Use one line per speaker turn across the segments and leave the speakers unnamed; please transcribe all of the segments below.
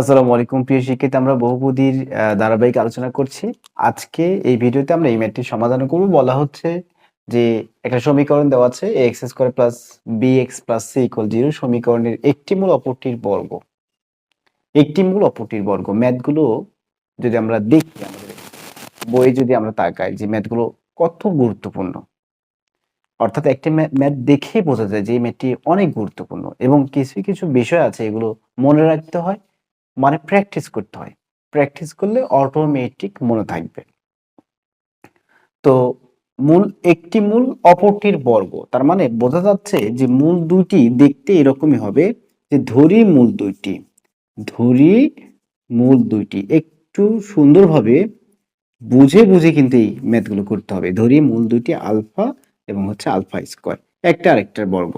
আসসালামু আলাইকুম প্রিয় শিক্ষার্থী, আমরা বহুপদীর ধারাবাহিক আলোচনা করছি। আজকে এই ভিডিওতে আমরা এই ম্যাথটির সমাধান করব। বলা হচ্ছে যে একটা সমীকরণ দেওয়া আছে ax square plus bx plus c equal 0 সমীকরণের একটি মূল অপরটির বর্গ। একটি মূল অপরটির বর্গ। ম্যাথগুলো যদি আমরা দেখি, আমাদের বইয়ে যদি আমরা তাকাই যে ম্যাথগুলো কত গুরুত্বপূর্ণ, অর্থাৎ একটা ম্যাথ দেখেই বোঝা যায় যে এই ম্যাথটি অনেক গুরুত্বপূর্ণ এবং কিছু কিছু বিষয় আছে এগুলো মনে রাখতে হয়, মানে প্র্যাকটিস করতে হয়। প্র্যাকটিস করলে অটোমেটিক মনে থাকবে। তো একটি মূল অপরটির বর্গ, তার মানে বোঝা যাচ্ছে যে মূল দুইটি দেখতে এরকমই হবে। যে ধরি মূল দুইটি একটু সুন্দরভাবে বুঝে বুঝে কিন্তু এই ম্যাথগুলো করতে হবে। ধরি মূল দুইটি আলফা এবং হচ্ছে আলফা স্কোয়ার, একটা আরেকটার বর্গ,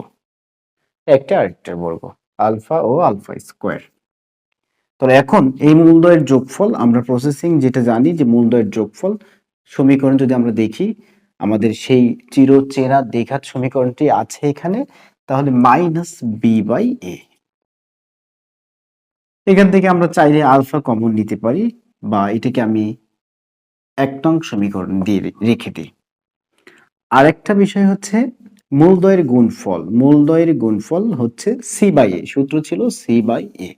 আলফা ও আলফা স্কোয়ার। তাহলে এখন এই মূলদ্বয়ের যোগফল, আমরা প্রসেসিং যেটা জানি যে মূলদ্বয়ের যোগফল সমীকরণ যদি আমরা দেখি, আমাদের সেই চিরচেনা দ্বিঘাত সমীকরণটি আছে এখানে, তাহলে মাইনাস বি বাই এ। এখান থেকে আমরা চাইলে আলফা কমন নিতে পারি, বা এটাকে আমি 1 নং সমীকরণ দিয়ে রেখে দিই। আরেকটা বিষয় হচ্ছে মূলদ্বয়ের গুণফল হচ্ছে সি বাই এ। সূত্র ছিল সি বাই এ।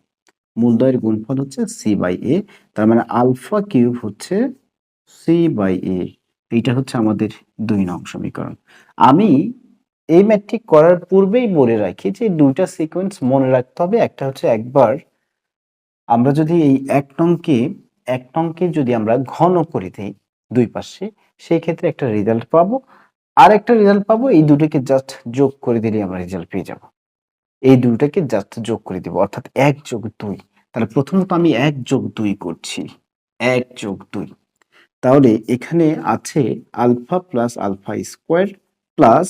মূলদ্বয়ের গুণফল হচ্ছে সি বাই এ, তার মানে আলফা কিউব হচ্ছে সি বাই এ। এইটা হচ্ছে আমাদের 2 নং সমীকরণ। আমি এই ম্যাথটি করার পূর্বেই বলে রাখি যে দুইটা সিকোয়েন্স মনে রাখতে হবে। একটা হচ্ছে একবার আমরা যদি এই 1 নংকে যদি আমরা ঘন করে দিই দুই পাশে, সেই ক্ষেত্রে একটা রেজাল্ট পাবো। আর একটা রেজাল্ট পাবো, এই দুটোকে জাস্ট যোগ করে দিলে আমরা রেজাল্ট পেয়ে যাব। এই দুটাকে জাস্ট যোগ করে দিব, অর্থাৎ 1 যোগ 2। তাহলে প্রথমত আমি 1 যোগ 2 করছি, 1 যোগ 2। তাহলে এখানে আছে alpha plus alpha square plus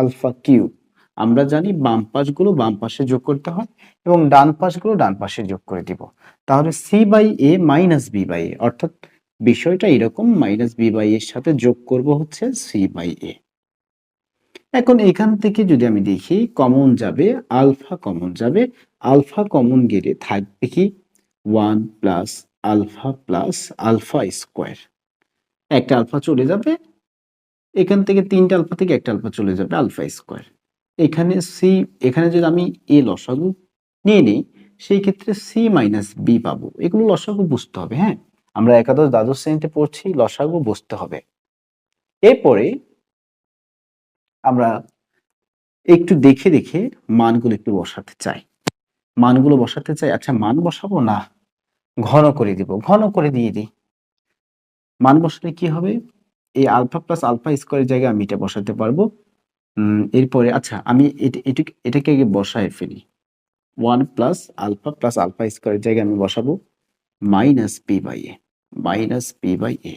alpha cube. আমরা জানি বাম পাশগুলো বাম পাশে যোগ করতে হয় এবং ডান পাশগুলো ডান পাশে যোগ করে দিব। তাহলে C by A minus B by A, অর্থাৎ বিষয়টা এরকম, মাইনাস বি বাই এর সাথে যোগ করব হচ্ছে সি বাই এ। এখন এখান থেকে যদি আমি দেখি কমন যাবে, আলফা কমন গেলে থাকবে কি 1 প্লাস আলফা স্কোয়ার। একটা আলফা চলে যাবে, এখান থেকে 3টা আলফা থেকে একটা আলফা চলে যাবে, আলফা স্কোয়ার। এখানে যদি আমি এ লসাগু নিয়ে নিই, সেই ক্ষেত্রে সি মাইনাস বি পাবো। এগুলো লসাগু বুঝতে হবে, হ্যাঁ, আমরা একাদশ দ্বাদশ শ্রেণীতে পড়ছি, লসাগু বুঝতে হবে। এরপরে আমরা একটু দেখে দেখে মানগুলো একটু বসাতে চাই। আচ্ছা, মান বসাবো না, ঘন করে দিব, ঘন করে দিয়ে দিই। মান বসালে কি হবে, এই আলফা প্লাস আলফা স্কোয়ারের জায়গায় আমি এটা বসাতে পারবো। এরপরে আচ্ছা, আমি এটাকে আগে বসায় ফেলি। 1 প্লাস আলফা স্কোয়ারের জায়গায় আমি বসাবো minus P by A,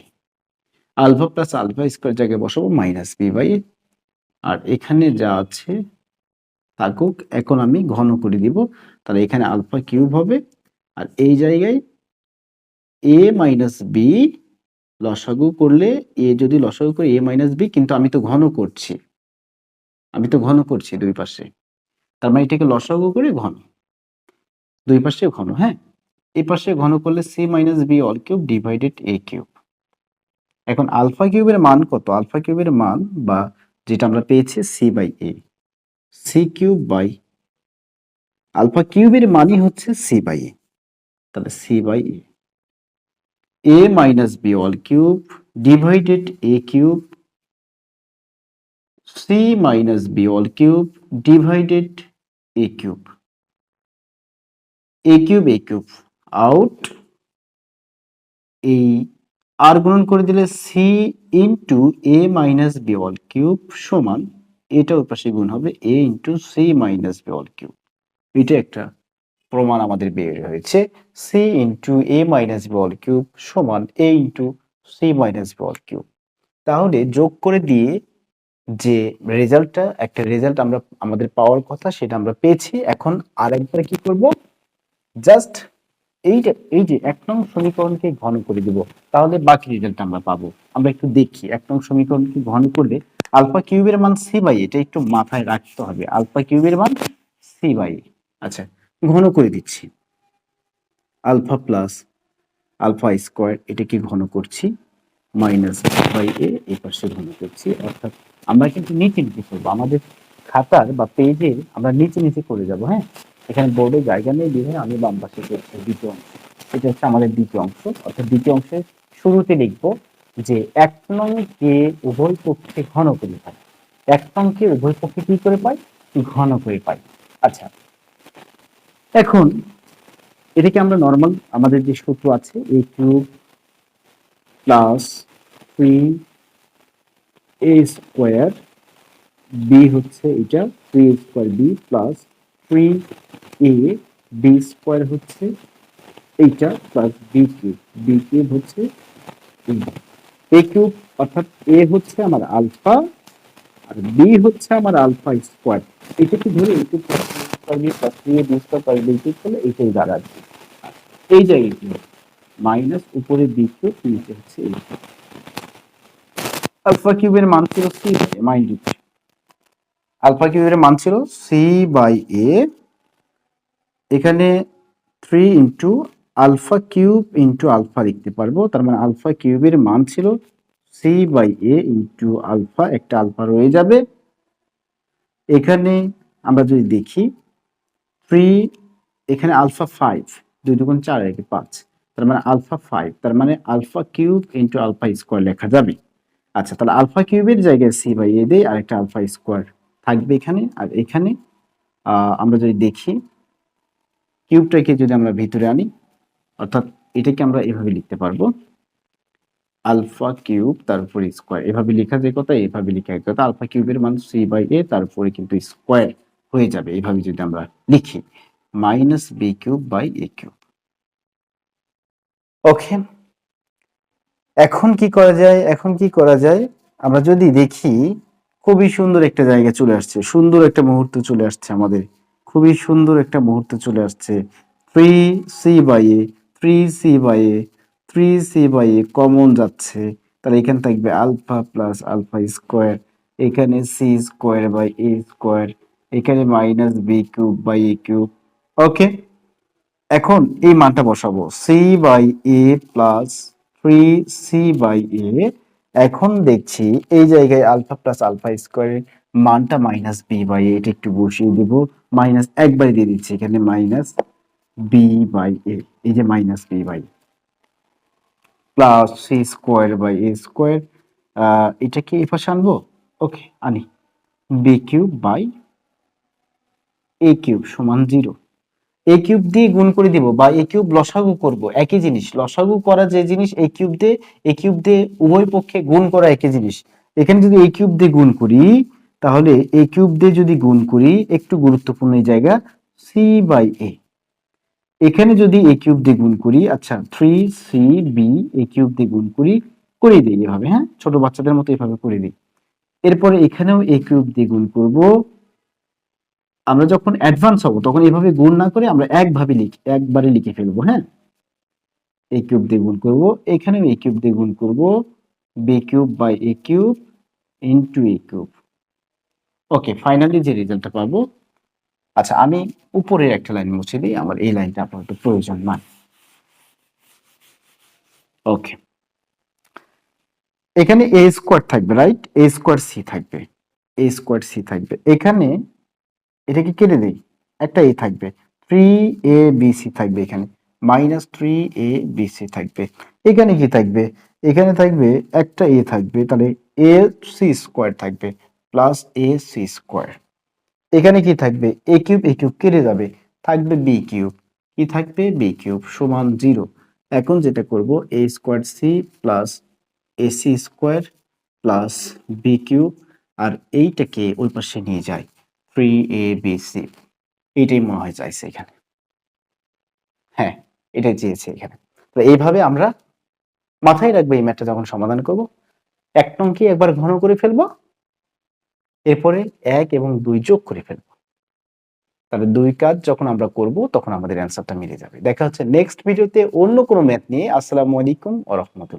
alpha plus alpha স্কোয়ারের জায়গায় বসাবো মাইনাস পি বাই এ। আর এখানে যা আছে থাকুক, এখন আমি ঘন করে দিব। তাহলে এখানে আলফা কিউব হবে, আর এই জায়গায় এ মাইনাস বি লসাগু করলে, যদি লসাগু করে এ মাইনাস বি, কিন্তু আমি তো ঘন করছি দুই পাশে, তার মানে এটাকে লসাগু করে ঘন, দুই পাশে ঘন, হ্যাঁ। এই পাশে ঘন করলে C minus B all cube divided A cube. এখন আলফা কিউবের মান কত? আলফা কিউবের মান, বা যেটা আমরা পেয়েছি, C by A, C cube by alpha কিউবের মানই হচ্ছে সি বাই এ। তাহলে C by A minus B all cube divided A cube, C minus B all cube divided A cube, A cube out. এই আর গুণন করে দিলে C into A minus B all cube সমান, এটা ওর পাশে গুণ হবে A into C minus B all cube. এটা একটা প্রমাণ আমাদের বের হয়েছে, C into A minus B all cube সমান A into C minus B all cube. তাহলে যোগ করে দিয়ে যে একটা রেজাল্ট আমরা আমাদের পাওয়ার কথা, সেটা আমরা পেয়েছি। এখন আরেকবার কি করব, জাস্ট এই যে 1 নং সমীকরণকে ঘন করে দিব, তাহলে বাকি রেজাল্ট আমরা পাবো। আমরা একটু দেখি 1 নং সমীকরণকে ঘন করলে আলফা কিউবের মান সি বাই, এটা একটু মাথায় রাখতে হবে, আলফা কিউবের মান সি বাই। আচ্ছা, ঘন করে দিচ্ছি। আলফা প্লাস আলফা স্কোয়ার এটাকে ঘন করছি, মাইনাস বাই এ এই পাশে ঘন করছি, অর্থাৎ আমরা কিন্তু নিচে নিচে করবো, আমাদের খাতার বা পেজে আমরা নিচে নিচে করে যাব। হ্যাঁ, এখানে বোর্ডে জায়গা নেই বিধায় আমি বাম পাশে করছি দ্বিতীয় অংশ। এটা হচ্ছে আমাদের দ্বিতীয় অংশ, অর্থাৎ দ্বিতীয় অংশের শুরুতে লিখবো যে 1 নং কে উভয় পক্ষে ঘন করে পাই। 1 নং কে উভয় পক্ষে কি করে পাই? ঘন করে পাই। আচ্ছা, এখন এটাকে আমরা নর্মাল আমাদের যে সূত্র আছে A cube plus 3a square B হচ্ছে এটা 3a square B plus 3a B square হচ্ছে এইটা প্লাস বি কিউব হচ্ছে এ কিউব, অর্থাৎ এ হচ্ছে আমার আলফা আর বি হচ্ছে আমার আলফা স্কোয়ার। এটাকে ধরে A cube plus B plus 3a B square plus B cube করলে এইটাই দাঁড়াচ্ছে। এই জায়গায় মাইনাস উপরে বি কিউব নিচে হচ্ছে এই আলফা কিউবের মান ছিল সি মাইন্ড ইট, আলফা কিউবের মান ছিল সি বাই এ, এখানে 3 into alpha cube into alpha লিখতে পারবো, তার মানে আলফা কিউবের মান ছিল C by A into alpha, একটা আলফা রয়ে যাবে। এখানে আমরা যদি দেখি 3, এখানে আলফা 5, 2 দুগুণ 4 একে 5, তার মানে আলফা 5, তার মানে alpha cube into alpha square লেখা যাবে। আচ্ছা, তাহলে আলফা কিউবের জায়গায় সি বাই এ দেই, আরেকটা আলফা স্কোয়ার থাকবে এখানে। আর এখানে আমরা যদি দেখি কিউবটাকে যদি আমরা ভিতরে আনি, অর্থাৎ এটাকে আমরা এভাবে লিখতে পারবো আলফা কিউব তারপরে স্কোয়ার, এভাবে লেখা যায় কথা, এভাবে লেখা যায় কথা, আলফা কিউবের মান সি বাই এ তারপরে কিন্তু স্কোয়ার হয়ে যাবে, এইভাবে যদি আমরা লিখি minus B cube by A cube. Okay, এখন কি করা যায়? এখন কি করা যায়, আমরা যদি দেখি খুবই সুন্দর একটা জায়গা চলে আসছে, সুন্দর একটা মুহূর্ত চলে আসছে আমাদের, খুবই সুন্দর একটা মুহূর্ত চলে আসছে। 3c by A, 3c by A, 3c by A common যাচ্ছে, তাহলে এখানে থাকবে আলফা প্লাস আলফা স্কোয়ার, এখানে C square by A square, এখানে minus B cube by A cube. Okay, এখন এই মানটা বসাবো C by A plus 3c by A. এখন দেখছি এই জায়গায় আলফা প্লাস আলফা স্কোয়ারের মানটা মাইনাস বি বাই এ, এটা একটু বসিয়ে দেব, মাইনাস একবারে দিয়ে দিচ্ছি এখানে মাইনাস বি বাই এ, এই যে minus B by plus C square by A square, এটাকে এই পাশে আনবো। ওকে, আনি B cube by A cube সমান 0। এ কিউব দিয়ে গুণ করে দিব বা এ কিউব লসাগু করব, একই জিনিস, লসাগু করা যে জিনিস এ কিউব দিয়ে উভয় পক্ষে গুণ করা একই জিনিস। এখানে যদি এ কিউব দিয়ে গুণ করি, তাহলে এ কিউব দিয়ে যদি গুণ করি, একটু গুরুত্বপূর্ণ এই জায়গা, সি বাই এ, এখানে যদি এ কিউব দিয়ে গুণ করি, আচ্ছা 3cb এ কিউব দিয়ে গুণ করি, করে দিই এভাবে, হ্যাঁ ছোট বাচ্চাদের মতো এভাবে করে দিই। এরপরে এখানেও এ কিউব দিয়ে গুণ করব, আমরা যখন অ্যাডভান্স হব তখন এভাবে গুণ না করে আমরা একবারে লিখে ফেলবো। হ্যাঁ, এ কিউব দিয়ে গুণ করব, এখানেও এ কিউব দিয়ে গুণ করব, B cube by A cube into A cube. Okay, finally যে রেজাল্টটা পাবো, আচ্ছা আমি উপরের একটা লাইন মুছে দিই, আমার এই লাইনটা আপাতত প্রয়োজন নয়। ওকে, এখানে এ স্কোয়ার থাকবে, রাইট, এ স্কোয়ার সি থাকবে, এ স্কোয়ার সি থাকবে, এখানে এটাকে কেটে দেই, একটা এ থাকবে, 3abc থাকবে, এখানে মাইনাস 3abc থাকবে, এখানে কি থাকবে, এখানে থাকবে একটা এ থাকবে, তাহলে এ সি স্কোয়ার থাকবে প্লাস এ সি স্কোয়ার, এখানে কি থাকবে, এ কিউব কেটে যাবে, থাকবে বি কিউব, কি থাকবে, বি কিউব সমান 0। এখন যেটা করব, A square C plus A C square plus B cube, আর এইটাকে ওই পাশে নিয়ে যায় 3abc, এইটাই মনে হয় চাইছে এখানে, হ্যাঁ এটাই চেয়েছে এখানে। তো এইভাবে আমরা মাথায় রাখবো, এই ম্যাথটা যখন সমাধান করব, 1 নংকে একবার ঘন করে ফেলবো, এরপরে 1 এবং 2 যোগ করে ফেলবো, তাহলে 2 কাজ যখন আমরা করব তখন আমাদের অ্যান্সারটা মিলে যাবে। দেখা হচ্ছে নেক্সট ভিডিওতে অন্য কোনো ম্যাথ নিয়ে। আসসালামু আলাইকুম ওয়া রাহমাতুল্লাহ।